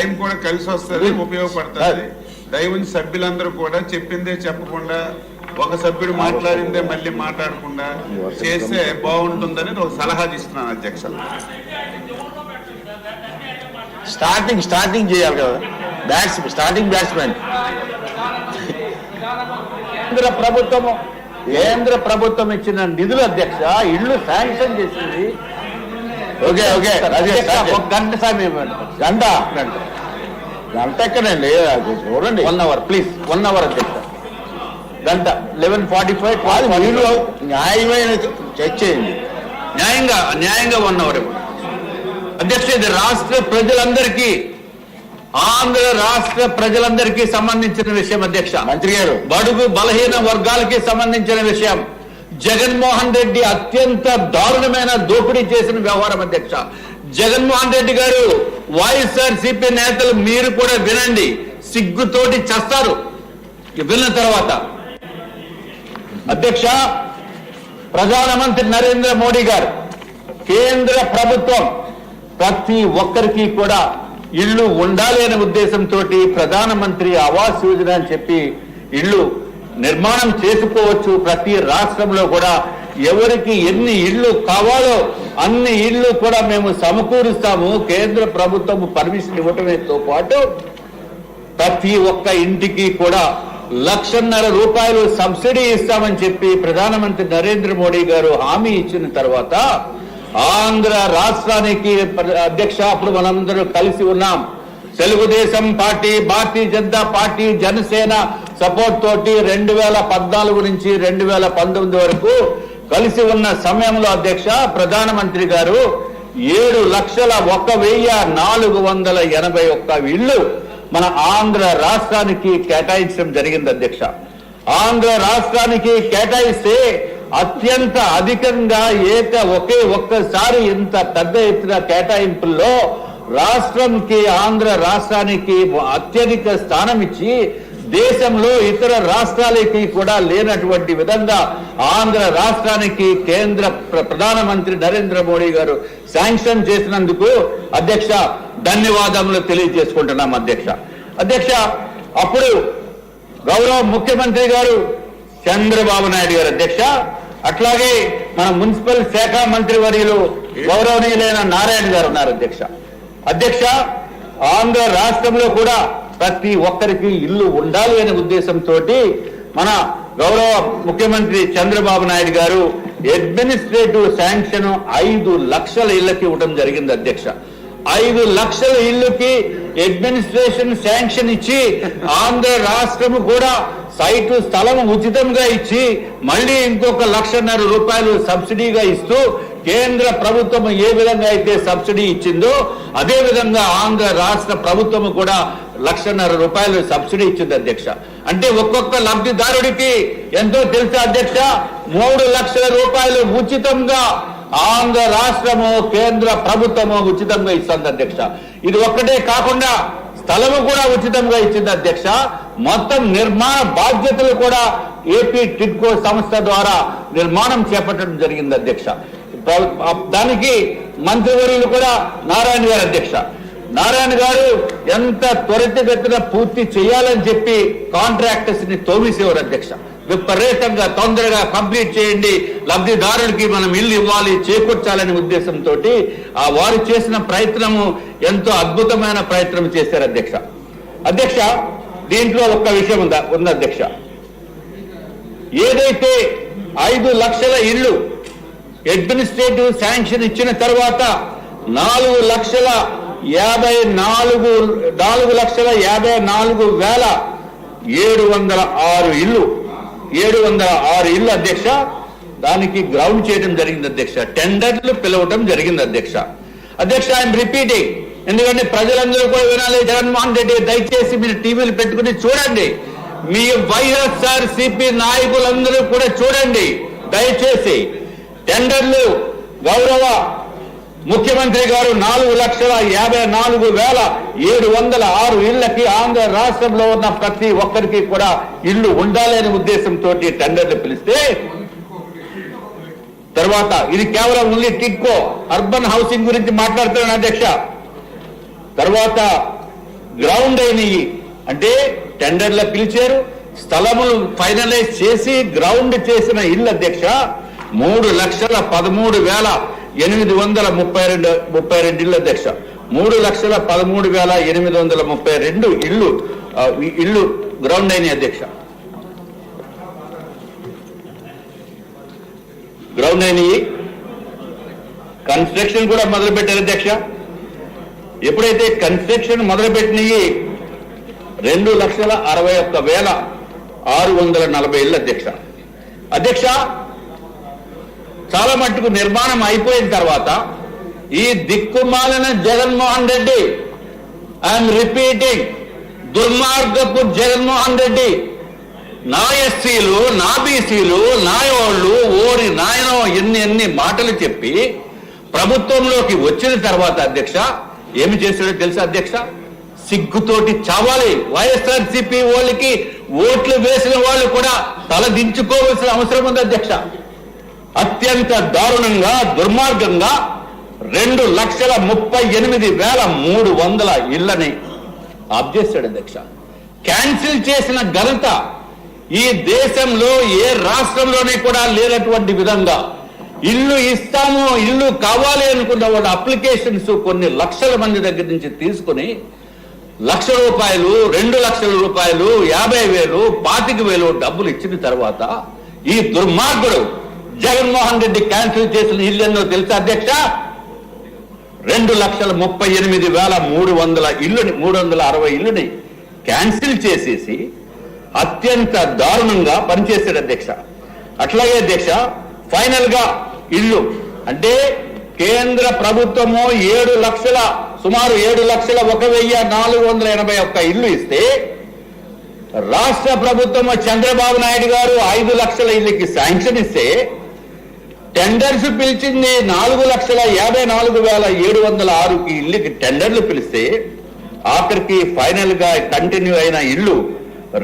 Time కూడా కలిసి వస్తుంది, ఉపయోగపడుతుంది. దయవుంచి సభ్యులందరూ కూడా చెప్పిందే చెప్పకుండా ఒక సభ్యుడు మాట్లాడిందే మళ్ళీ మాట్లాడకుండా చేస్తే బాగుంటుందని ఒక సలహా ఇస్తున్నాను అధ్యక్ష. స్టార్టింగ్ చేయాలి కదా స్టార్టింగ్ బ్యాట్స్మెన్. కేంద్ర ప్రభుత్వం ఇచ్చిన నిధులు అధ్యక్ష ఇళ్లు శాంక్షన్ చేసింది. ఓకే ఒక గంట సమయం, గంట ఎక్కడండి చూడండి. 1 hour ప్లీజ్, 1 hour అధ్యక్ష. గంట 11:45 న్యాయమైన చర్చ చేయండి. న్యాయంగా 1 hour అధ్యక్ష. ఇది రాష్ట్ర ప్రజలందరికీ, ఆంధ్ర రాష్ట్ర ప్రజలందరికీ సంబంధించిన విషయం అధ్యక్ష. మంత్రి గారు, బడుగు బలహీన వర్గాలకి సంబంధించిన విషయం. జగన్మోహన్ రెడ్డి అత్యంత దారుణమైన దోపిడీ చేసిన వ్యవహారం అధ్యక్ష. జగన్మోహన్ రెడ్డి గారు, వైఎస్ఆర్సీపీ నేతలు మీరు కూడా వినండి, సిగ్గుతోటి చస్తారు విన్న తర్వాత. అధ్యక్ష, ప్రధానమంత్రి నరేంద్ర మోడీ గారు, కేంద్ర ప్రభుత్వం ప్రతి ఒక్కరికి కూడా ఇళ్లు ఉండాలి అనే ఉద్దేశంతో ప్రధానమంత్రి ఆవాస్ యోజన అని చెప్పి ఇళ్లు నిర్మాణం చేసుకోవచ్చు. ప్రతి రాష్ట్రంలో కూడా ఎవరికి ఎన్ని ఇళ్లు కావాలో అన్ని ఇళ్లు కూడా మేము సమకూరుస్తాము. కేంద్ర ప్రభుత్వం పర్మిషన్ ఇవ్వటంతో పాటు ప్రతి ఒక్క ఇంటికి కూడా ₹1,50,000 సబ్సిడీ ఇస్తామని చెప్పి ప్రధానమంత్రి నరేంద్ర మోడీ గారు హామీ ఇచ్చిన తర్వాత ఆంధ్ర రాష్ట్రానికి అధ్యక్ష అప్పుడు మనందరూ కలిసి ఉన్నాం. Telugu Desam party, Bharatiya Janata party, Janasena support తోటి 2014 నుంచి 2019 వరకు కలిసి ఉన్న సమయంలో అధ్యక్ష ప్రధానమంత్రి గారు 7,01,481 ఇళ్లు మన ఆంధ్ర రాష్ట్రానికి కేటాయించడం జరిగింది అధ్యక్ష. ఆంధ్ర రాష్ట్రానికి కేటాయిస్తే అత్యంత అధికంగా ఒకే ఒక్కసారి ఇంత పెద్ద ఎత్తున కేటాయింపుల్లో రాష్ట్రంకి, ఆంధ్ర రాష్ట్రానికి అత్యధిక స్థానం ఇచ్చి దేశంలో ఇతర రాష్ట్రాలకి కూడా లేనటువంటి విధంగా ఆంధ్ర రాష్ట్రానికి కేంద్ర ప్రధానమంత్రి నరేంద్ర మోడీ గారు శాంక్షన్ చేసినందుకు అధ్యక్ష ధన్యవాదములు తెలియజేసుకుంటున్నాం అధ్యక్ష. అప్పుడు గౌరవ ముఖ్యమంత్రి గారు చంద్రబాబు నాయుడు గారు అధ్యక్ష, అట్లాగే మన మున్సిపల్ శాఖ మంత్రి వర్యులు గౌరవనీయులైన నారాయణ గారు ఉన్నారు అధ్యక్ష. ఆంధ్ర రాష్ట్రంలో కూడా ప్రతి ఒక్కరికి ఇల్లు ఉండాలి అనే ఉద్దేశంతో మన గౌరవ ముఖ్యమంత్రి చంద్రబాబు నాయుడు గారు అడ్మినిస్ట్రేటివ్ శాంక్షన్ 5 లక్షల ఇళ్లకి ఇవ్వడం జరిగింది అధ్యక్ష. 5 లక్షల ఇళ్లకి అడ్మినిస్ట్రేషన్ శాంక్షన్ ఇచ్చి ఆంధ్ర రాష్ట్రము కూడా సైటు స్థలం ఉచితంగా ఇచ్చి మళ్ళీ ఇంకొక ₹1,50,000 సబ్సిడీగా ఇస్తూ కేంద్ర ప్రభుత్వం ఏ విధంగా అయితే సబ్సిడీ ఇచ్చిందో అదే విధంగా ఆంధ్ర రాష్ట్ర ప్రభుత్వం కూడా ₹1,50,000 సబ్సిడీ ఇచ్చింది అధ్యక్ష. అంటే ఒక్కొక్క లబ్ధిదారుడికి ఎంతో తెలుసా అధ్యక్ష, ₹3 లక్షల ఉచితంగా ఆంధ్ర రాష్ట్రము, కేంద్ర ప్రభుత్వము ఉచితంగా ఇస్తుంది అధ్యక్ష. ఇది ఒక్కటే కాకుండా స్థలము కూడా ఉచితంగా ఇచ్చింది అధ్యక్ష. మొత్తం నిర్మాణ బాధ్యతలు కూడా ఏపీ టిడ్కో సంస్థ ద్వారా నిర్మాణం చేపట్టడం జరిగింది అధ్యక్ష. దానికి మంత్రివర్యులు కూడా నారాయణ గారు అధ్యక్ష. నారాయణ గారు ఎంత త్వరితగతిన పూర్తి చేయాలని చెప్పి కాంట్రాక్టర్స్ ని తోమిసేవారు అధ్యక్ష. విపరీతంగా తొందరగా కంప్లీట్ చేయండి, లబ్ధిదారుడికి మనం ఇల్లు ఇవ్వాలి, చేకూర్చాలనే ఉద్దేశంతో వారు చేసిన ప్రయత్నము ఎంతో అద్భుతమైన ప్రయత్నం చేశారు అధ్యక్ష. దీంట్లో ఒక్క విషయం ఉంది అధ్యక్ష. ఏదైతే 5 లక్షల ఇళ్లు అడ్మినిస్ట్రేటివ్ శాంక్షన్ ఇచ్చిన తర్వాత 4,54,706 ఇల్లు 706 ఇల్లు అధ్యక్ష దానికి గ్రౌండ్ చేయడం జరిగింది అధ్యక్ష. టెండర్లు పిలవటం జరిగింది అధ్యక్ష. ఐఎమ్ రిపీటింగ్, ఎందుకంటే ప్రజలందరూ కూడా వినాలి. జగన్మోహన్ రెడ్డి దయచేసి మీరు టీవీలు పెట్టుకుని చూడండి, మీ వైఎస్ఆర్సీపీ నాయకులందరూ కూడా చూడండి దయచేసి. టెండర్లు గౌరవ ముఖ్యమంత్రి గారు 4,54,706 ఇళ్లకి ఆంధ్ర రాష్ట్రంలో ఉన్న ప్రతి ఒక్కరికి కూడా ఇల్లు ఉండాలి అనే ఉద్దేశంతో టెండర్లు పిలిస్తే తర్వాత ఇది కేవలం ఓన్లీ టిడ్కో అర్బన్ హౌసింగ్ గురించి మాట్లాడుతున్నాను అధ్యక్ష. తర్వాత గ్రౌండ్ అయినవి అంటే టెండర్లు పిలిచారు, స్థలములు ఫైనలైజ్ చేసి గ్రౌండ్ చేసిన ఇల్లు అధ్యక్ష 3,13,832 ఇళ్ళు అధ్యక్ష. 3,13,832 ఇళ్ళు గ్రౌండ్ అయినాయి అధ్యక్ష. గ్రౌండ్ అయినవి కన్స్ట్రక్షన్ కూడా మొదలుపెట్టారు అధ్యక్ష. ఎప్పుడైతే కన్స్ట్రక్షన్ మొదలుపెట్టినవి 2,61,640 ఇళ్ళు అధ్యక్ష. అధ్యక్ష చాలా మట్టుకు నిర్మాణం అయిపోయిన తర్వాత ఈ దిక్కుమాలిన జగన్మోహన్ రెడ్డి, ఐఎమ్ రిపీటింగ్, దుర్మార్గపు జగన్మోహన్ రెడ్డి నా ఎస్సీలు, నా బీసీలు, నా వాళ్ళు ఓరి నాయనో ఎన్ని మాటలు చెప్పి ప్రభుత్వంలోకి వచ్చిన తర్వాత అధ్యక్ష ఏమి చేశాడో తెలుసా అధ్యక్ష? సిగ్గుతోటి చావాలి. వైఎస్ఆర్సీపీ వాళ్ళకి ఓట్లు వేసిన వాళ్ళు కూడా తల దించుకోవాల్సిన అవసరం ఉంది అధ్యక్ష. అత్యంత దారుణంగా, దుర్మార్గంగా 2,38,300 ఇళ్లని ఆప్ చేశాడు అధ్యక్ష. క్యాన్సిల్ చేసిన ఘనత ఈ దేశంలో ఏ రాష్ట్రంలోనే కూడా లేనటువంటి విధంగా ఇల్లు ఇస్తాము, ఇల్లు కావాలి అనుకున్న వాళ్ళ అప్లికేషన్స్ కొన్ని లక్షల మంది దగ్గర నుంచి తీసుకుని ₹1,00,000, ₹2,00,000, 50,000, 25,000 డబ్బులు ఇచ్చిన తర్వాత ఈ దుర్మార్గుడు జగన్మోహన్ రెడ్డి క్యాన్సిల్ చేసిన ఇల్లు ఎన్నో తెలుసా అధ్యక్ష? 2,38,360 ఇల్లుని క్యాన్సిల్ చేసేసి అత్యంత దారుణంగా పనిచేశాడు అధ్యక్ష. అట్లాగే అధ్యక్ష ఫైనల్ గా ఇల్లు అంటే కేంద్ర ప్రభుత్వము సుమారు 7,01,481 ఇల్లు ఇస్తే రాష్ట్ర ప్రభుత్వం చంద్రబాబు నాయుడు గారు 5 లక్షల ఇళ్ళకి శాంక్షన్ ఇస్తే టెండర్స్ పిలిచింది 4,54,706 ఇళ్ళకి టెండర్లు పిలిస్తే ఆఖరికి ఫైనల్ గా కంటిన్యూ అయిన ఇల్లు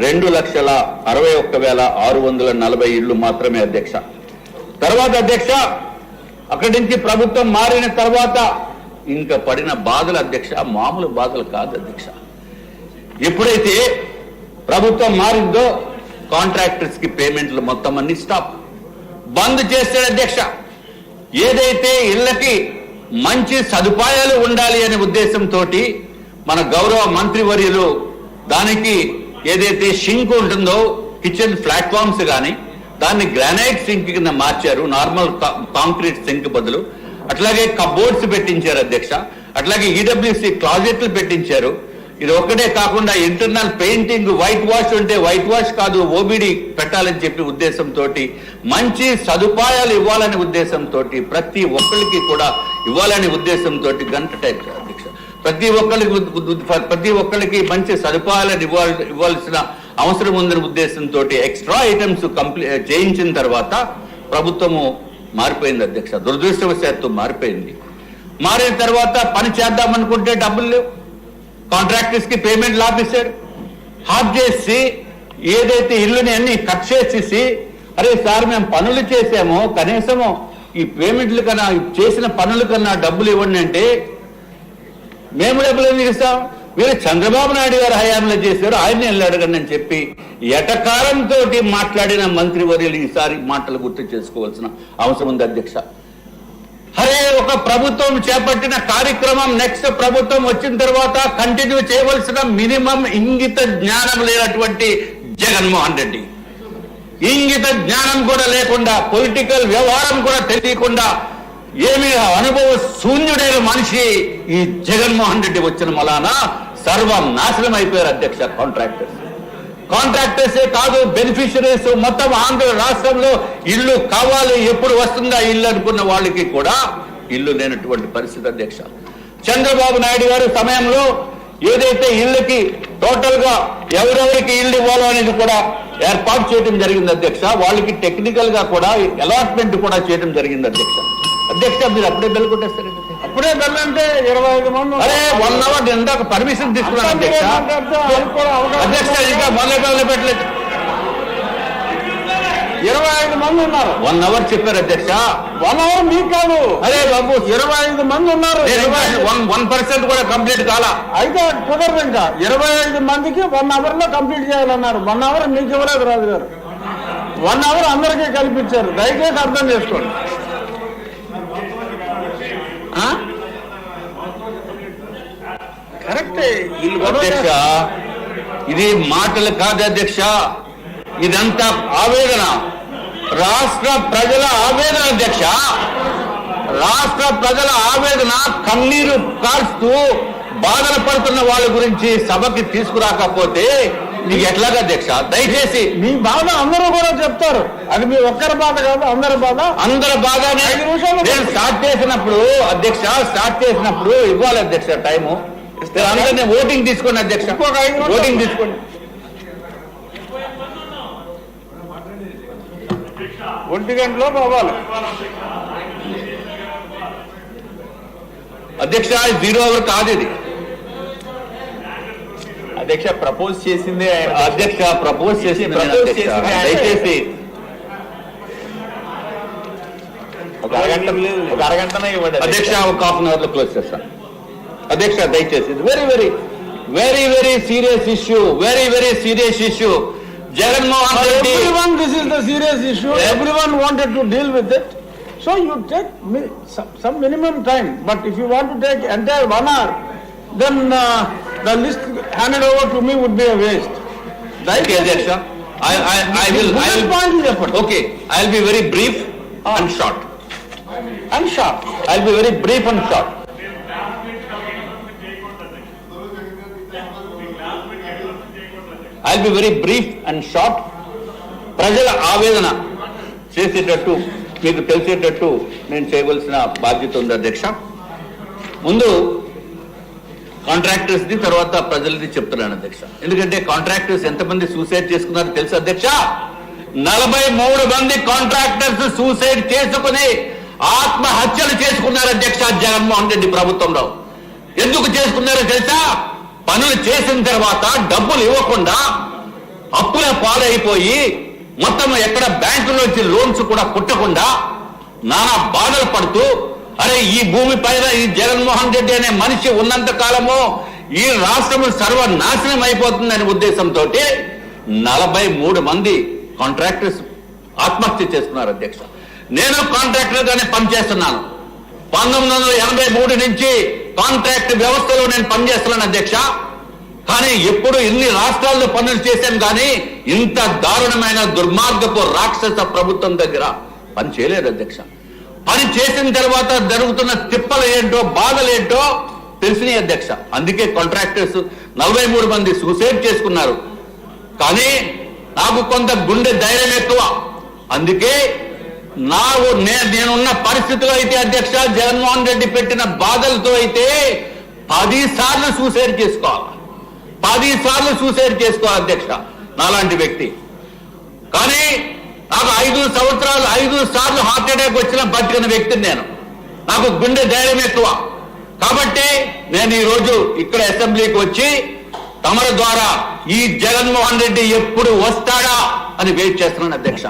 2,61,640 ఇళ్ళు మాత్రమే అధ్యక్ష. తర్వాత అధ్యక్ష అక్కడి నుంచి ప్రభుత్వం మారిన తర్వాత ఇంకా పడిన బాధలు అధ్యక్ష మామూలు బాధలు కాదు అధ్యక్ష. ఎప్పుడైతే ప్రభుత్వం మారిందో కాంట్రాక్టర్స్ కి పేమెంట్లు మొత్తం అన్ని స్టాప్ బంద్ చేస్తాడు అధ్యక్ష. ఏదైతే ఇళ్లకి మంచి సదుపాయాలు ఉండాలి అనే ఉద్దేశంతో మన గౌరవ మంత్రివర్యులు దానికి ఏదైతే షింక్ ఉంటుందో కిచెన్ ప్లాట్ఫామ్స్ కానీ దాన్ని గ్రానైట్ సింక్ కింద మార్చారు, నార్మల్ కాంక్రీట్ సింక్ బదులు. అట్లాగే కబోర్డ్స్ పెట్టించారు అధ్యక్ష. అట్లాగే ఈడబ్ల్యూసి క్లాజెట్లు పెట్టించారు. ఇది ఒక్కటే కాకుండా ఇంటర్నల్ పెయింటింగ్, వైట్ వాష్ ఉంటే వైట్ వాష్ కాదు ఓబిడి పెట్టాలని చెప్పి ఉద్దేశంతో మంచి సదుపాయాలు ఇవ్వాలనే ఉద్దేశంతో ప్రతి ఒక్కరికి కూడా ఇవ్వాలనే ఉద్దేశంతో గంట టైప్ అధ్యక్ష ప్రతి ఒక్కరికి మంచి సదుపాయాలను ఇవ్వాల్సిన అవసరం ఉందనే ఉద్దేశంతో ఎక్స్ట్రా ఐటమ్స్ చేయించిన తర్వాత ప్రభుత్వము మారిపోయింది అధ్యక్ష. దురదృష్టవశాత్తు మారిపోయింది. మారిన తర్వాత పని చేద్దామనుకుంటే డబ్బులు లేవు. కాంట్రాక్టర్స్ కి పేమెంట్లు ఆపేశారు. ఆఫ్ చేసి ఏదైతే ఇల్లుని అన్ని కట్ చేసేసి అరే సార్ మేము పనులు చేసామో కనీసము ఈ పేమెంట్లు కన్నా చేసిన పనుల కన్నా డబ్బులు ఇవ్వండి అంటే మేము డబ్బులు ఎందుకు ఇస్తాం, వీరు చంద్రబాబు నాయుడు గారు హయాంలో చేశారు ఆయన్ని వెళ్ళి అడగండి అని చెప్పి ఎటకారంతో మాట్లాడిన మంత్రివర్యులు ఈసారి మాటలు గుర్తు చేసుకోవాల్సిన అవసరం ఉంది అధ్యక్ష. అరే ఒక ప్రభుత్వం చేపట్టిన కార్యక్రమం నెక్స్ట్ ప్రభుత్వం వచ్చిన తర్వాత కంటిన్యూ చేయవలసిన మినిమం ఇంగిత జ్ఞానం లేనటువంటి జగన్మోహన్ రెడ్డి, ఇంగిత జ్ఞానం కూడా లేకుండా పొలిటికల్ వ్యవహారం కూడా తెలియకుండా ఏమీ అనుభవ శూన్యుడైన మనిషి ఈ జగన్మోహన్ రెడ్డి వచ్చిన మలాన సర్వం నాశనం అయిపోయారు అధ్యక్ష. కాంట్రాక్టర్సే కాదు బెనిఫిషరీస్ మొత్తం ఆంధ్ర రాష్ట్రంలో ఇల్లు కావాలి, ఎప్పుడు వస్తుందా ఇల్లు అనుకున్న వాళ్ళకి కూడా ఇల్లు లేనటువంటి పరిస్థితి అధ్యక్ష. చంద్రబాబు నాయుడు గారు సమయంలో ఏదైతే ఇళ్ళకి టోటల్ గా ఎవరెవరికి ఇల్లు ఇవ్వాలో అనేది కూడా ఏర్పాటు చేయడం జరిగింది అధ్యక్ష. వాళ్ళకి టెక్నికల్ గా కూడా అలాట్మెంట్ కూడా చేయడం జరిగింది అధ్యక్ష. మీరు అప్పుడే బెల్ కొట్టేస్తారు. అప్పుడే బెల్ అంటే 25 మంది. అరే 1 అవర్ ఇందాక పర్మిషన్ తీసుకున్నాను అధ్యక్ష. ఇంకా మొదలు పెట్టలేదు. 25 మంది ఉన్నారు. 1 అవర్ చెప్పారు అధ్యక్ష. 1 అవర్ మీకు కాదు. అరే బాబు, 25 మంది ఉన్నారు. 1% కూడా కంప్లీట్ కాలా. అయితే కుదరదు. ఇంకా 25 మందికి 1 అవర్ లో కంప్లీట్ చేయాలన్నారు. 1 అవర్ మీకు ఇవ్వలేదు రాజు గారు. 1 అవర్ అందరికీ కల్పించారు. దయచేసి అర్థం చేసుకోండి. కరెక్టే. అధ్యక్ష, ఇది మాటలు కాదు అధ్యక్ష, ఇదంతా ఆవేదన, రాష్ట్ర ప్రజల ఆవేదన అధ్యక్ష. రాష్ట్ర ప్రజల ఆవేదన, కన్నీరు కారుస్తూ బాధన పడుతున్న వాళ్ళ గురించి సభకి తీసుకురాకపోతే నీకు ఎట్లాగా అధ్యక్ష? దయచేసి మీ బాధ అందరూ కూడా చెప్తారు. అది మీ ఒక్కరి బాధ కాదు, అందరి బాధ. అందరి బాధనే. 5 నిమిషాలు నేను స్టార్ట్ చేసినప్పుడు అధ్యక్ష, ఇవ్వాలి అధ్యక్ష టైము. అందరినీ ఓటింగ్ తీసుకోండి అధ్యక్ష, ఓటింగ్ తీసుకోండి. 1 గంటలో పోవాలి అధ్యక్ష. 0 అవర్ కాదు ఇది అధ్యక్ష. ప్రపోజ్ చేసిందే అధ్యక్ష, ప్రపోజ్ చేసింది దయచేసి ఒక అరగంటనే ఇవ్వండి అధ్యక్ష. ఒక హాఫ్ అన్ అవర్ లో క్లోజ్ చేస్తాను అధ్యక్ష. దయచేసి very very very very serious issue, very serious issue. Jaganmohan Reddy, everyone, this is the serious issue. Everyone wanted to deal with it. So you take some minimum time. But if you want to take entire 1 hour, then the list handed over to me would be a waste. Okay, Adyasha. I will okay. I will be very brief and short. And sharp. I will be very brief and short. I will be very brief and short. ప్రజల ఆవేదన చేసేటట్టు, మీకు తెలిసేటట్టు నేను చేయవలసిన బాధ్యత ఉంది అధ్యక్ష. ముందు కాంట్రాక్టర్స్ ది, తర్వాత ప్రజలది చెప్తున్నాను అధ్యక్ష. ఎందుకంటే కాంట్రాక్టర్స్ ఎంతమంది సూసైడ్ చేసుకున్నారో తెలుసు అధ్యక్ష. 43 మంది కాంట్రాక్టర్స్ సూసైడ్ చేసుకుని ఆత్మహత్యలు చేసుకున్నారు అధ్యక్ష జగన్మోహన్ రెడ్డి ప్రభుత్వంలో. ఎందుకు చేసుకున్నారో తెలుసా? పనులు చేసిన తర్వాత డబ్బులు ఇవ్వకుండా అప్పుల పాలైపోయి, మొత్తం ఎక్కడ బ్యాంకులోంచి లోన్స్ కూడా పుట్టకుండా నానా బాధలు పడుతూ, అరే ఈ భూమి పైన ఈ జగన్మోహన్ రెడ్డి అనే మనిషి ఉన్నంత కాలము ఈ రాష్ట్రం సర్వనాశనం అయిపోతుందనే ఉద్దేశంతో 43 మంది కాంట్రాక్టర్స్ ఆత్మహత్య చేసుకున్నారు అధ్యక్ష. నేను కాంట్రాక్టర్ గానే పనిచేస్తున్నాను. 1983 నుంచి కాంట్రాక్ట్ వ్యవస్థలో నేను పనిచేస్తున్నాను అధ్యక్ష. కానీ ఎప్పుడు ఇన్ని రాష్ట్రాల్లో పనులు చేశాను కానీ ఇంత దారుణమైన దుర్మార్గపు రాక్షస ప్రభుత్వం దగ్గర పని చేయలేదు అధ్యక్ష. పని చేసిన తర్వాత జరుగుతున్న తిప్పలు ఏంటో, బాధలు ఏంటో తెలిసినాయి అధ్యక్ష. అందుకే కాంట్రాక్టర్స్ 43 మంది సూసైడ్ చేసుకున్నారు. కానీ నాకు కొంత గుండె ధైర్యం ఎక్కువ. అందుకే నేనున్న పరిస్థితిలో అయితే అధ్యక్ష, జగన్మోహన్ రెడ్డి పెట్టిన బాధలతో అయితే 10 సార్లు సూసైడ్ చేసుకోవాలి. 10 సార్లు సూసైడ్ చేసుకోవాలి అధ్యక్ష నాలాంటి వ్యక్తి. కానీ నాకు 5 సంవత్సరాలు 5 సార్లు హార్ట్ అటాక్ వచ్చిన బతికిన వ్యక్తిని నేను. నాకు గుండె ధైర్యం ఎక్కువ. కాబట్టి నేను ఈరోజు ఇక్కడ అసెంబ్లీకి వచ్చి తమరి ద్వారా ఈ జగన్మోహన్ రెడ్డి ఎప్పుడు వస్తాడా అని వెయిట్ చేస్తున్నాను అధ్యక్ష.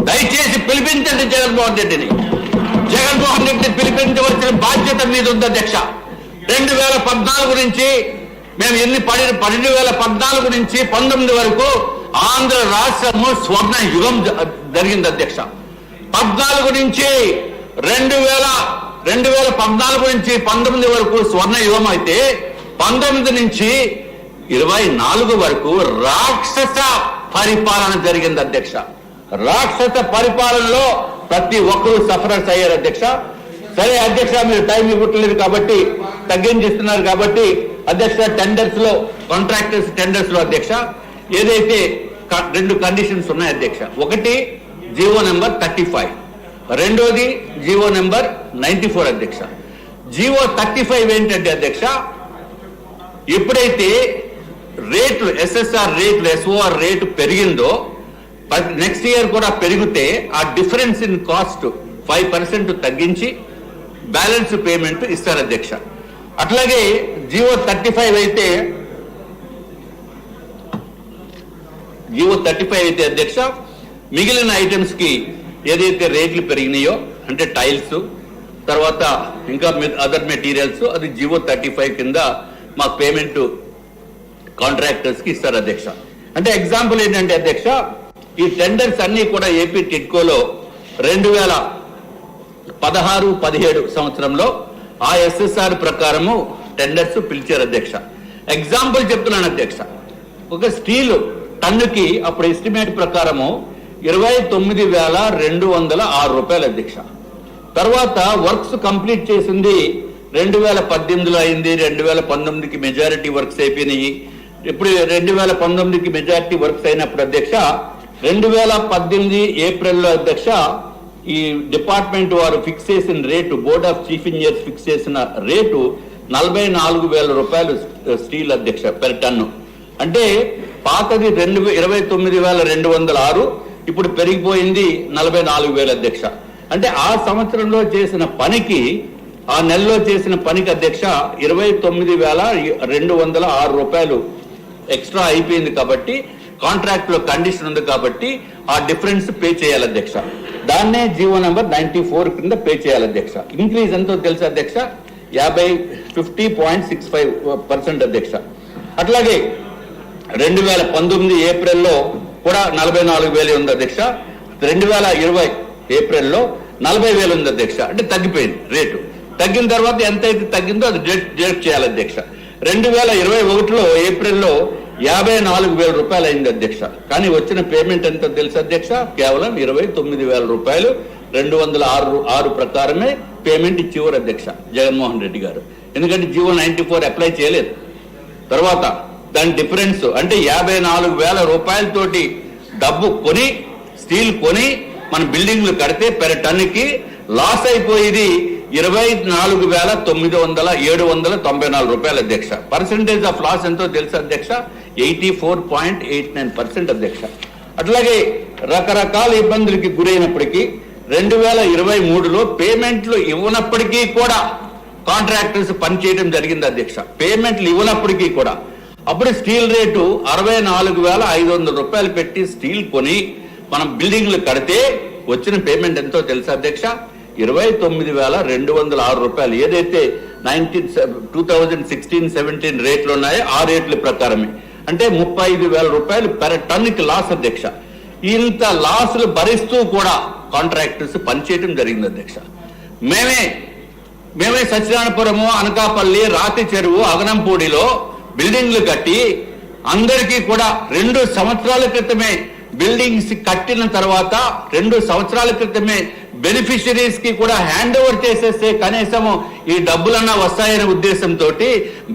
దయచేసి పిలిపించండి జగన్మోహన్ రెడ్డిని. జగన్మోహన్ రెడ్డిని పిలిపించవలసిన బాధ్యత మీద ఉంది అధ్యక్ష. 2014 నుంచి మేము 2014 నుంచి 19 వరకు ఆంధ్ర రాష్ట్రము స్వర్ణ యుగం జరిగింది అధ్యక్ష. 14 నుంచి 2014 నుంచి 19 వరకు స్వర్ణ యుగం అయితే 19 నుంచి 24 వరకు రాక్షస పరిపాలన జరిగింది అధ్యక్ష. రాక్షస పరిపాలనలో ప్రతి ఒక్కరూ సఫరర్స్ అయ్యారు అధ్యక్ష. సరే అధ్యక్ష, మీరు టైం ఇవ్వట్లేదు కాబట్టి తగ్గించిస్తున్నారు కాబట్టి అధ్యక్ష, టెండర్స్ లో కాంట్రాక్టర్స్ టెండర్స్ లో అధ్యక్ష ఏదైతే 2 కండిషన్స్ ఉన్నాయి అధ్యక్ష. ఒకటి జీవో నెంబర్ 35, రెండోది జీవో నెంబర్ 94 అధ్యక్ష. జీవో 35 ఏంటంటే అధ్యక్ష, ఎప్పుడైతే రేట్లు ఎస్ఎస్ఆర్ రేట్లు ఎస్ఓఆర్ రేటు పెరిగిందో నెక్స్ట్ ఇయర్ కూడా పెరిగితే ఆ డిఫరెన్స్ ఇన్ కాస్ట్ 5% తగ్గించి బ్యాలెన్స్ పేమెంట్ ఇస్తారు అధ్యక్ష. అట్లాగే జీవో 35 అయితే అధ్యక్ష మిగిలిన ఐటమ్స్ కి ఏదైతే రేట్లు పెరిగినాయో అంటే టైల్స్ తర్వాత ఇంకా అదర్ మెటీరియల్స్ అది జివో 35 కింద మా పేమెంట్ కాంట్రాక్టర్స్ కి ఇస్తారు అధ్యక్ష. అంటే ఎగ్జాంపుల్ ఏంటంటే అధ్యక్ష, ఈ టెండర్స్ అన్ని కూడా ఏపీ టిడ్కోలో 2016-17 సంవత్సరంలో ఆ ఎస్ఎస్ఆర్ ప్రకారము టెండర్స్ పిలిచారు అధ్యక్ష. ఎగ్జాంపుల్ చెప్తున్నాను అధ్యక్ష, ఒక స్టీల్ టన్నుకి అప్పుడు ఎస్టిమేట్ ప్రకారము 29,206 రూపాయలు అధ్యక్ష. తర్వాత వర్క్స్ కంప్లీట్ చేసింది 2018లో అయింది, 2019కి మెజారిటీ వర్క్స్ అయిపోయినాయి. ఇప్పుడు 2019కి మెజారిటీ వర్క్స్ అయినప్పుడు అధ్యక్ష 2018 ఏప్రిల్లో అధ్యక్ష ఈ డిపార్ట్మెంట్ వారు ఫిక్స్ చేసిన rate, board of chief engineers fix చేసిన రేటు 44,000 రూపాయలు స్టీల్ అధ్యక్ష పెర్ టన్ను. అంటే పాతది 29,206, ఇప్పుడు పెరిగిపోయింది 44,000 అధ్యక్ష. అంటే ఆ సంవత్సరంలో చేసిన పనికి, ఆ నెలలో చేసిన పనికి అధ్యక్ష 29,206 రూపాయలు ఎక్స్ట్రా అయిపోయింది. కాబట్టి కాంట్రాక్ట్ లో కండిషన్ ఉంది కాబట్టి ఆ డిఫరెన్స్ పే చేయాలి అధ్యక్ష. దాన్నే జీవో నెంబర్ 94 కింద పే చేయాలి అధ్యక్ష. ఇంక్రీజ్ ఎంతో తెలుసు అధ్యక్ష, 50% అధ్యక్ష. అట్లాగే 2019 ఏప్రిల్లో కూడా 44,000 ఉంది అధ్యక్ష. 2020 ఏప్రిల్లో 40,000 ఉంది అధ్యక్ష. అంటే తగ్గిపోయింది రేటు. తగ్గిన తర్వాత ఎంతైతే తగ్గిందో అది డిడక్ట్ చేయాలి అధ్యక్ష. 2021లో ఏప్రిల్లో 54,000 రూపాయలు అయింది అధ్యక్ష. కానీ వచ్చిన పేమెంట్ ఎంత తెలుసు అధ్యక్ష, కేవలం 29,000 రూపాయలు. 206 ప్రకారమే పేమెంట్ ఇచ్చేవారు అధ్యక్ష జగన్మోహన్ రెడ్డి గారు. ఎందుకంటే జీవో 94 అప్లై చేయలేదు. తర్వాత దాని డిఫరెన్స్ అంటే 54,000 రూపాయలతోటి డబ్బు కొని, స్టీల్ కొని మన బిల్డింగ్లు కడితే పెర్ టన్నుకి లాస్ అయిపోయేది 24,794 రూపాయలు అధ్యక్ష. పర్సెంటేజ్ ఆఫ్ లాస్ ఎంతో తెలుసు అధ్యక్ష, 84.89% అధ్యక్ష. అట్లాగే రకరకాల ఇబ్బందులకి గురైనప్పటికీ 2023లో పేమెంట్లు ఇవ్వనప్పటికీ కూడా కాంట్రాక్టర్స్ పనిచేయడం జరిగింది అధ్యక్ష. పేమెంట్లు ఇవ్వనప్పటికీ కూడా అప్పుడు స్టీల్ రేటు 64,500 రూపాయలు పెట్టి స్టీల్ కొని మనం బిల్డింగ్లు కడితే వచ్చిన పేమెంట్ ఎంతో తెలుసా అధ్యక్ష, 29,206 రూపాయలు. ఏదైతే 2016-17 రేట్లు ఉన్నాయో ఆ రేట్ల ప్రకారమే. అంటే 35,000 రూపాయలు పెర్ టన్నుకి లాస్ అధ్యక్ష. ఇంత లాసులు భరిస్తూ కూడా కాంట్రాక్టర్స్ పనిచేయడం జరిగింది అధ్యక్ష. మేమే సత్యనారాయణపురము, అనకాపల్లి, రాతి చెరువు, అగనంపూడిలో బిల్డింగ్లు కట్టి అందరికీ కూడా 2 సంవత్సరాల క్రితమే బిల్డింగ్స్ కట్టిన తర్వాత 2 సంవత్సరాల క్రితమే బెనిఫిషరీస్ కి కూడా హ్యాండ్ ఓవర్ చేసేస్తే కనీసం ఈ డబ్బులన్నా వస్తాయనే ఉద్దేశంతో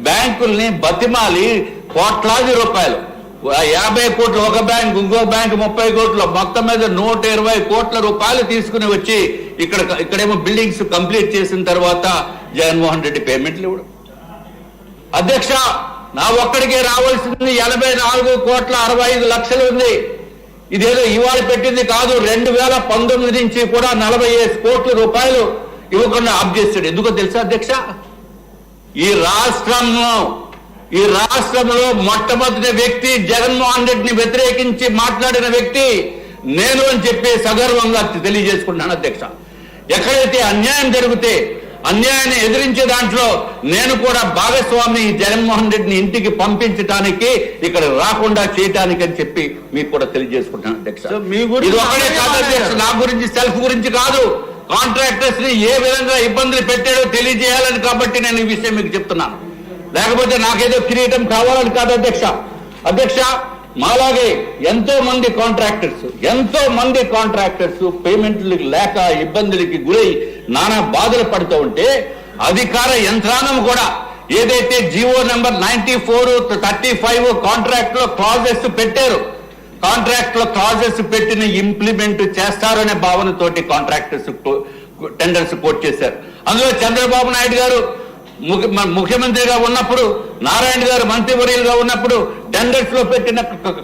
బ్యాంకుల్ని బతిమాలి కోట్లాది రూపాయలు, 50 కోట్లు ఒక బ్యాంక్, ఇంకో బ్యాంక్ 30 కోట్లు, మొత్తం మీద 120 కోట్ల రూపాయలు తీసుకుని వచ్చి ఇక్కడేమో బిల్డింగ్స్ కంప్లీట్ చేసిన తర్వాత జగన్మోహన్ రెడ్డి పేమెంట్లు ఇవ్వడం. అధ్యక్ష, నా ఒక్కడికే రావాల్సింది 84,65,00,000 ఉంది. ఇదేదో ఇవాళ పెట్టింది కాదు. 2019 నుంచి కూడా 45 కోట్ల రూపాయలు ఇవ్వకుండా ఆఫ్ చేశాడు. ఎందుకో తెలుసా అధ్యక్ష, ఈ రాష్ట్రంలో మొట్టమొదటి వ్యక్తి జగన్మోహన్ రెడ్డిని వ్యతిరేకించి మాట్లాడిన వ్యక్తి నేను అని చెప్పి సగర్వంగా తెలియజేసుకుంటున్నాను అధ్యక్ష. ఎక్కడైతే అన్యాయం జరిగితే అన్యాయాన్ని ఎదిరించే దాంట్లో నేను కూడా భాగస్వామి జగన్మోహన్ రెడ్డిని ఇంటికి పంపించడానికి, ఇక్కడ రాకుండా చేయటానికి అని చెప్పి మీకు కూడా తెలియజేసుకుంటాను అధ్యక్ష. ఇది ఒకటే కాదు అధ్యక్ష, నా గురించి సెల్ఫ్ గురించి కాదు, కాంట్రాక్టర్స్ ని ఏ విధంగా ఇబ్బందులు పెట్టాడో తెలియజేయాలని కాబట్టి నేను ఈ విషయం మీకు చెప్తున్నాను. లేకపోతే నాకేదో కిరీటం కావాలని కాదు అధ్యక్ష. అధ్యక్ష, మాలాగే ఎంతో మంది కాంట్రాక్టర్స్ పేమెంట్లు లేక ఇబ్బందులకి గురై నానా బాధలు పడుతూ ఉంటే అధికార యంత్రాంగం కూడా ఏదైతే జీవో నెంబర్ 94, 35 కాంట్రాక్ట్ లో క్లాజెస్ పెట్టారు, కాంట్రాక్ట్ లో క్లాజెస్ పెట్టిన ఇంప్లిమెంట్ చేస్తారనే భావనతోటి కాంట్రాక్టర్స్ టెండర్స్ కోట్ చేశారు. అందులో చంద్రబాబు నాయుడు గారు ముఖ్యమంత్రిగా ఉన్నప్పుడు, నారాయణ గారు మంత్రివర్యులుగా ఉన్నప్పుడు టెండర్స్ లో పెట్టిన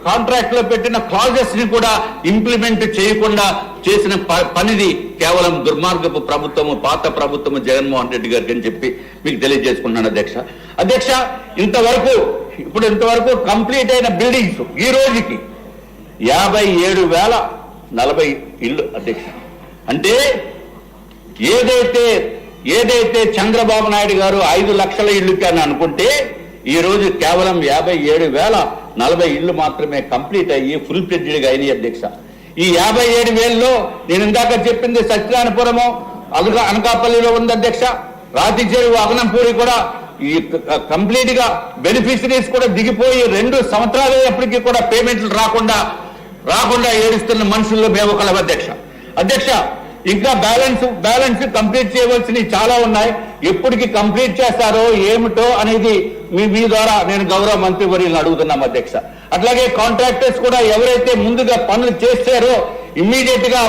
కాంట్రాక్ట్ లో పెట్టిన క్లాజెస్ ని కూడా ఇంప్లిమెంట్ చేయకుండా చేసిన పనిది కేవలం దుర్మార్గపు ప్రభుత్వము, పాత ప్రభుత్వము జగన్మోహన్ రెడ్డి గారికి అని చెప్పి మీకు తెలియజేసుకున్నాను అధ్యక్ష. ఇంతవరకు కంప్లీట్ అయిన బిల్డింగ్స్ ఈ రోజుకి 57,000 40 ఇళ్ళు అధ్యక్ష. అంటే ఏదైతే చంద్రబాబు నాయుడు గారు 5 లక్షల ఇళ్ళు అని అనుకుంటే ఈ రోజు కేవలం 57,040 ఇళ్ళు మాత్రమే కంప్లీట్ అయ్యి ఫుల్ ఫ్లెడ్జ్డ్గా అయినాయి అధ్యక్ష. ఈ 57,000లో నేను ఇందాక చెప్పింది సత్యనారాయణపురము అనకాపల్లిలో ఉంది అధ్యక్ష. రాతి చెరువు అగనంపూడి కూడా ఈ కంప్లీట్ గా బెనిఫిషరీస్ కూడా దిగిపోయి 2 సంవత్సరాలు అయ్యేప్పటికీ కూడా పేమెంట్లు రాకుండా ఏడుస్తున్న మనుషుల్లో మేము ఒకళ్ళం అధ్యక్ష. ఇంకా బ్యాలెన్స్ కంప్లీట్ చేయవలసినవి చాలా ఉన్నాయి. ఎప్పటికి కంప్లీట్ చేస్తారో ఏమిటో అనేది మీ ద్వారా నేను గౌరవ మంత్రి వర్యులను అడుగుతున్నాం అధ్యక్ష. అట్లాగే కాంట్రాక్టర్స్ కూడా ఎవరైతే ముందుగా పనులు చేస్తారో ఇమ్మీడియట్ గా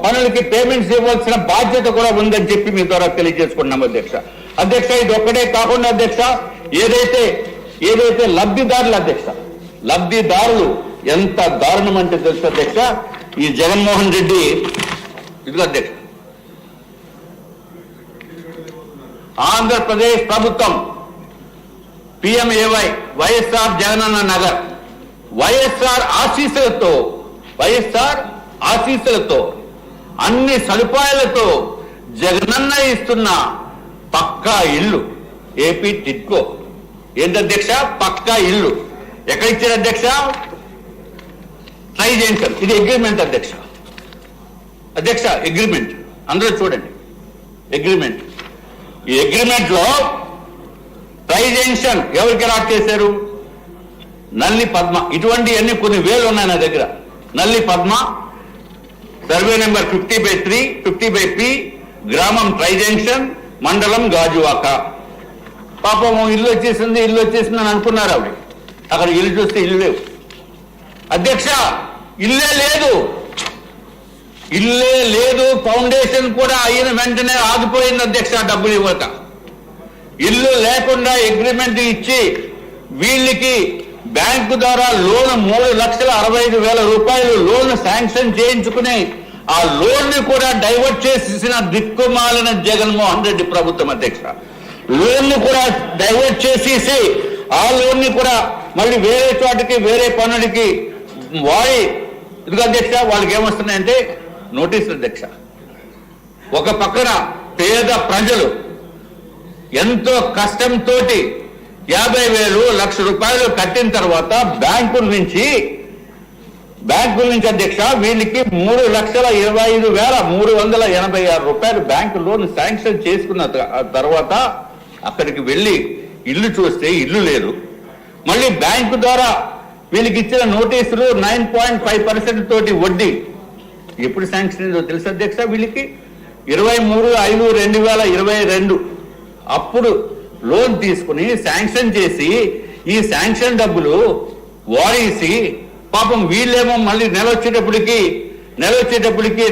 పనులకి పేమెంట్స్ ఇవ్వాల్సిన బాధ్యత కూడా ఉందని చెప్పి మీ ద్వారా తెలియజేసుకున్నాం అధ్యక్ష. ఇది ఒక్కటే కాకుండా అధ్యక్ష, ఏదైతే లబ్ధిదారులు ఎంత దారుణం అంటే తెలుసు అధ్యక్ష. ఈ జగన్మోహన్ రెడ్డి ఇదిగో అధ్యక్ష, ఆంధ్రప్రదేశ్ ప్రభుత్వం PMAY వైఎస్ఆర్ జగనన్న నగర్ వైఎస్ఆర్ ఆశీస్సులతో అన్ని సదుపాయాలతో జగనన్న ఇస్తున్న పక్కా ఇల్లు ఏపీ టిడ్కో. ఏంటి అధ్యక్ష? పక్కా ఇల్లు ఎక్కడ ఇచ్చారు అధ్యక్ష? Tri junction. ఇది అగ్రిమెంట్ అధ్యక్ష. అగ్రిమెంట్ అందరూ చూడండి. అగ్రిమెంట్. ఈ అగ్రిమెంట్ లో ట్రై జంక్షన్ ఎవరికి అలాట్ చేశారు? నల్లి పద్మ. ఇటువంటివన్నీ కొన్ని వేలు ఉన్నాయి నా దగ్గర. నల్లి పద్మ, సర్వే నెంబర్ 50/3, 50/P, గ్రామం ట్రై జంక్షన్, మండలం గాజువాక. పాపం ఇల్లు వచ్చేసింది అని అనుకున్నారు ఆవిడ. అక్కడ ఇల్లు చూస్తే ఇల్లు లేవు అధ్యక్ష. ఇల్లే లేదు. ఫౌండేషన్ కూడా అయిన వెంటనే ఆగిపోయింది అధ్యక్ష. డబ్బులు ఇవ్వక ఇల్లు లేకుండా అగ్రిమెంట్ ఇచ్చి వీళ్ళకి బ్యాంకు ద్వారా లోన్ 3,65,000 రూపాయలు లోన్ శాంక్షన్ చేయించుకుని ఆ లోన్ ని కూడా డైవర్ట్ చేసిన దిక్కుమాలిన జగన్మోహన్ రెడ్డి ప్రభుత్వం అధ్యక్ష. లోన్ ని కూడా డైవర్ట్ చేసేసి ఆ లోన్ ని కూడా మళ్ళీ వేరే చోటకి వేరే పనులకి ఇదిగో అధ్యక్ష. వాళ్ళకి ఏమొస్తున్నాయంటే నోటీసులు అధ్యక్ష. ఒక పక్కన పేద ప్రజలు ఎంతో కష్టంతో 50,000, 1,00,000 రూపాయలు కట్టిన తర్వాత బ్యాంకుల నుంచి అధ్యక్ష వీళ్ళకి 3,25,386 రూపాయలు బ్యాంకు లోన్ శాంక్షన్ చేసుకున్న తర్వాత అక్కడికి వెళ్ళి ఇల్లు చూస్తే ఇల్లు లేదు. మళ్ళీ బ్యాంకు ద్వారా వీళ్ళకి ఇచ్చిన నోటీసులు 9.5% తోటి వడ్డీ. ఎప్పుడు శాంక్షన్ అయిందో తెలుసు అధ్యక్ష? వీళ్ళకి 23/5/2022 అప్పుడు లోన్ తీసుకుని శాంక్షన్ చేసి ఈ శాంక్షన్ డబ్బులు వాడేసి పాపం వీళ్ళేమో మళ్ళీ నెల వచ్చేటప్పటికి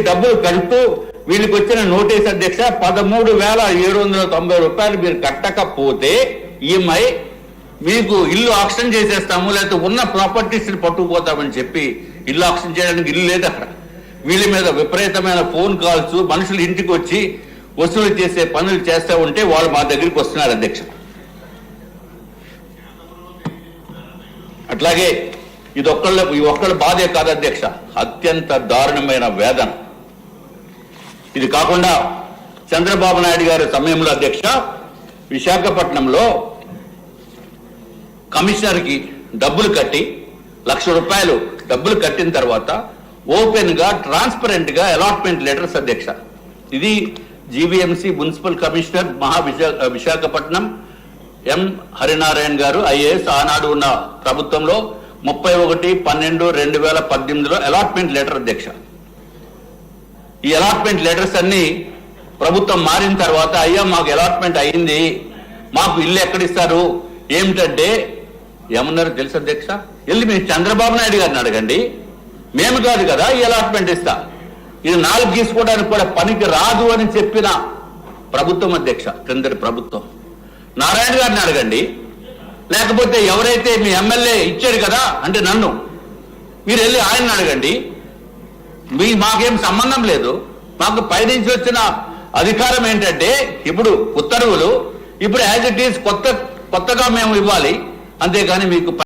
డబ్బులు కడుతూ వీళ్ళకి వచ్చిన నోటీస్ అధ్యక్ష 13,790 రూపాయలు మీరు కట్టకపోతే ఈఎంఐ మీకు ఇల్లు ఆక్షన్ చేసేస్తాము, లేకపోతే ఉన్న ప్రాపర్టీస్ పట్టుకుపోతామని చెప్పి ఇల్లు ఆక్షన్ చేయడానికి ఇల్లు లేదు అక్కడ. వీళ్ళ మీద విపరీతమైన ఫోన్ కాల్స్, మనుషులు ఇంటికి వచ్చి వసూలు చేసే పనులు చేస్తూ ఉంటే వాళ్ళు మా దగ్గరికి వస్తున్నారు అధ్యక్ష. అట్లాగే ఇది ఒక్కళ్ళ బాధే కాదు అధ్యక్ష, అత్యంత దారుణమైన వేదన. ఇది కాకుండా చంద్రబాబు నాయుడు గారి సమయంలో అధ్యక్ష విశాఖపట్నంలో కమిషనర్కి డబ్బులు కట్టి 1,00,000 రూపాయలు డబ్బులు కట్టిన తర్వాత ఓపెన్ గా ట్రాన్స్పరెంట్ గా అలాట్మెంట్ లెటర్స్ అధ్యక్ష. ఇది జీవీఎంసీ మున్సిపల్ కమిషనర్ విశాఖపట్నం ఎం హరినారాయణ గారు ఐఏఎస్ ఆనాడు ఉన్న ప్రభుత్వంలో 31/12/2018లో అలాట్మెంట్ లెటర్ అధ్యక్ష. ఈ అలాట్మెంట్ లెటర్స్ అన్ని ప్రభుత్వం మారిన తర్వాత అయ్యా మాకు అలాట్మెంట్ అయింది, మాకు ఇల్లు ఎక్కడిస్తారు ఏమిటంటే ఏమన్నారు తెలుసు అధ్యక్ష? వెళ్ళి మీరు చంద్రబాబు నాయుడు గారిని అడగండి, మేము కాదు కదా ఈ అలాట్మెంట్ ఇస్తా, ఇది 4 గీసుకోవడానికి కూడా పనికి రాదు అని చెప్పిన ప్రభుత్వం అధ్యక్ష, క్రిందటి ప్రభుత్వం. నారాయణ గారిని అడగండి, లేకపోతే ఎవరైతే మీ ఎమ్మెల్యే ఇచ్చారు కదా అంటే నన్ను, మీరు వెళ్ళి ఆయన్ని అడగండి. మాకేం సంబంధం లేదు. మాకు పైనుంచి వచ్చిన అధికారం ఏంటంటే ఇప్పుడు ఉత్తర్వులు ఇప్పుడు యాజ్ ఇట్ ఈజ్ కొత్తగా మేము ఇవ్వాలి, అంతేగాని మీకు